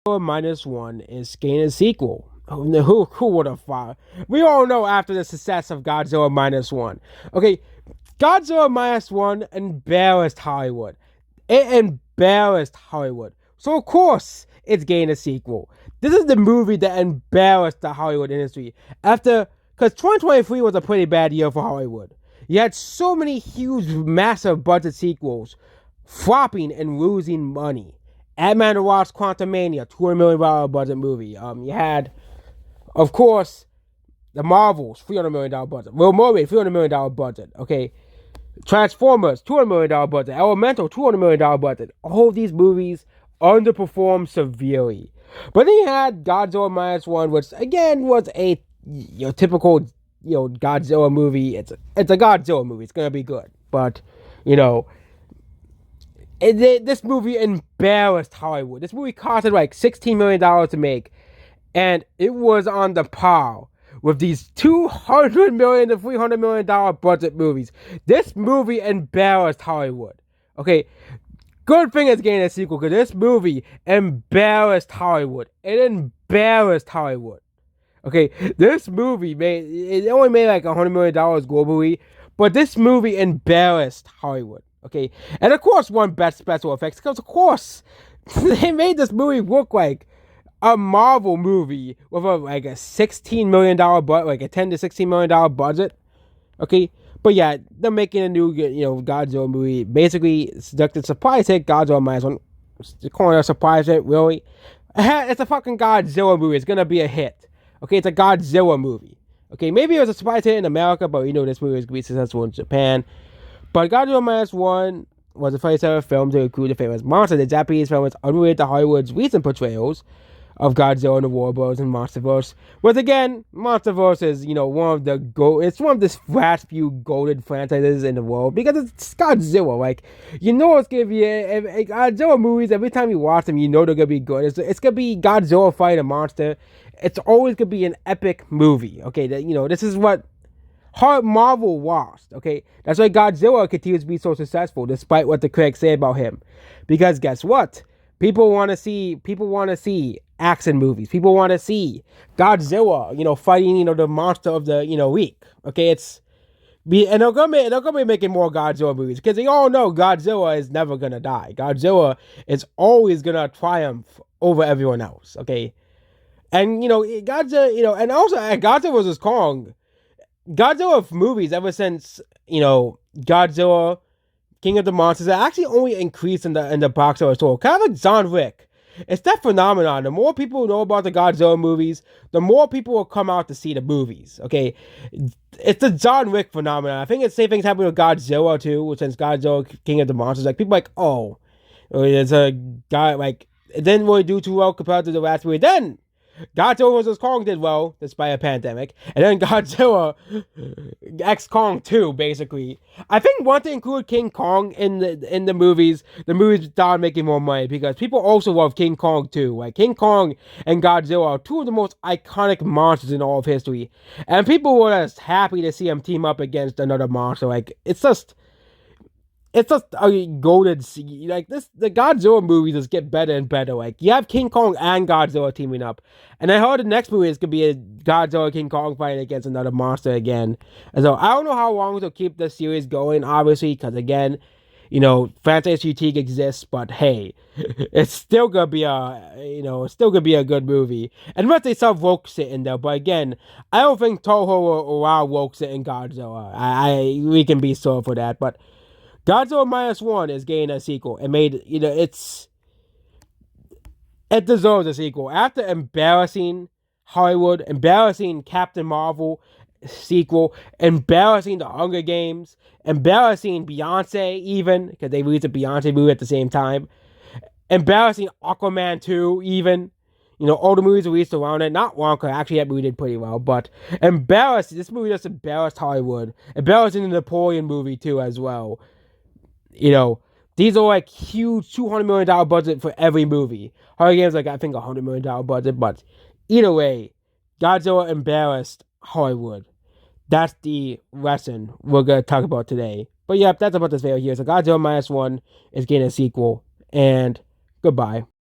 Godzilla -1 is getting a sequel. Who would have thought? We all know after the success of Godzilla -1. Okay, Godzilla -1 embarrassed Hollywood. It embarrassed Hollywood. So of course it's getting a sequel. This is the movie that embarrassed the Hollywood industry. Because 2023 was a pretty bad year for Hollywood. You had so many huge, massive budget sequels flopping and losing money. Ant-Man and the Wasp: Quantumania, $200 million budget movie. You had, of course, the Marvels, $300 million budget. Will Murray, $300 million budget. Okay, Transformers, $200 million budget. Elemental, $200 million budget. All of these movies underperformed severely. But then you had Godzilla -1, which again was a typical Godzilla movie. It's a Godzilla movie. It's gonna be good, but you know. This movie embarrassed Hollywood. This movie costed like $16 million to make, and it was on the par with these $200 million to $300 million budget movies. This movie embarrassed Hollywood. Okay, good thing it's getting a sequel because this movie embarrassed Hollywood. It embarrassed Hollywood. Okay, this movie only made like $100 million globally, but this movie embarrassed Hollywood. Okay, and of course won Best Special Effects because of course they made this movie look like a Marvel movie with like a $16 million budget, like a $10 to $16 million budget. Okay, but yeah, they're making a new Godzilla movie. Basically, the surprise hit Godzilla -1. They're calling it a surprise hit, really? It's a fucking Godzilla movie. It's gonna be a hit. Okay, it's a Godzilla movie. Okay, maybe it was a surprise hit in America, but this movie was going to be successful in Japan. But Godzilla -1 was the first ever film to include the famous monster. The Japanese film is unrelated to Hollywood's recent portrayals of Godzilla and the War Bros and Monsterverse. Once again, Monsterverse is it's one of the last few golden franchises in the world because it's Godzilla. Like it's gonna be Godzilla movies. Every time you watch them, they're gonna be good. It's gonna be Godzilla fighting a monster. It's always gonna be an epic movie. Okay, this is what Marvel lost. Okay, that's why Godzilla continues to be so successful despite what the critics say about him. Because guess what? People want to see action movies. People want to see Godzilla, fighting, the monster of the, week. Okay, and they're gonna be making more Godzilla movies because they all know Godzilla is never gonna die. Godzilla is always gonna triumph over everyone else. Okay, and Godzilla, and also Godzilla vs Kong. Godzilla movies ever since Godzilla King of the Monsters actually only increased in the box office total. Kind of like John Wick. It's that phenomenon. The more people know about the Godzilla movies, the more people will come out to see the movies. Okay, it's the John Wick phenomenon. I think the same thing's happening with Godzilla too. Since Godzilla King of the Monsters, like people are like, oh, there's a guy like it didn't really do too well compared to the last movie. Then Godzilla vs. Kong did well despite a pandemic, and then Godzilla X Kong 2, basically. I think once they include King Kong in the movies started making more money because people also love King Kong 2. Like King Kong and Godzilla are two of the most iconic monsters in all of history, and people were just happy to see them team up against another monster. Like it's just a golden like this. The Godzilla movies just get better and better. Like you have King Kong and Godzilla teaming up, and I heard the next movie is gonna be a Godzilla King Kong fighting against another monster again. And so I don't know how long they'll keep the series going, obviously, because again, franchise fatigue exists. But hey, it's still gonna be a good movie, unless they sell woke shit in there. But again, I don't think Toho will allow woke shit in Godzilla. We can be sure for that, but Godzilla -1 is getting a sequel. It made, it deserves a sequel. After embarrassing Hollywood, embarrassing Captain Marvel sequel, embarrassing The Hunger Games, embarrassing Beyonce even, because they released a Beyonce movie at the same time, embarrassing Aquaman 2 even, all the movies released around it, not Wonka, actually that movie did pretty well, but this movie just embarrassed Hollywood, embarrassing the Napoleon movie too as well. These are like huge $200 million budget for every movie. Hunger Games like I think $100 million budget, but either way, Godzilla embarrassed Hollywood. That's the lesson we're gonna talk about today. But yeah, that's about this video here. So Godzilla -1 is getting a sequel, and goodbye.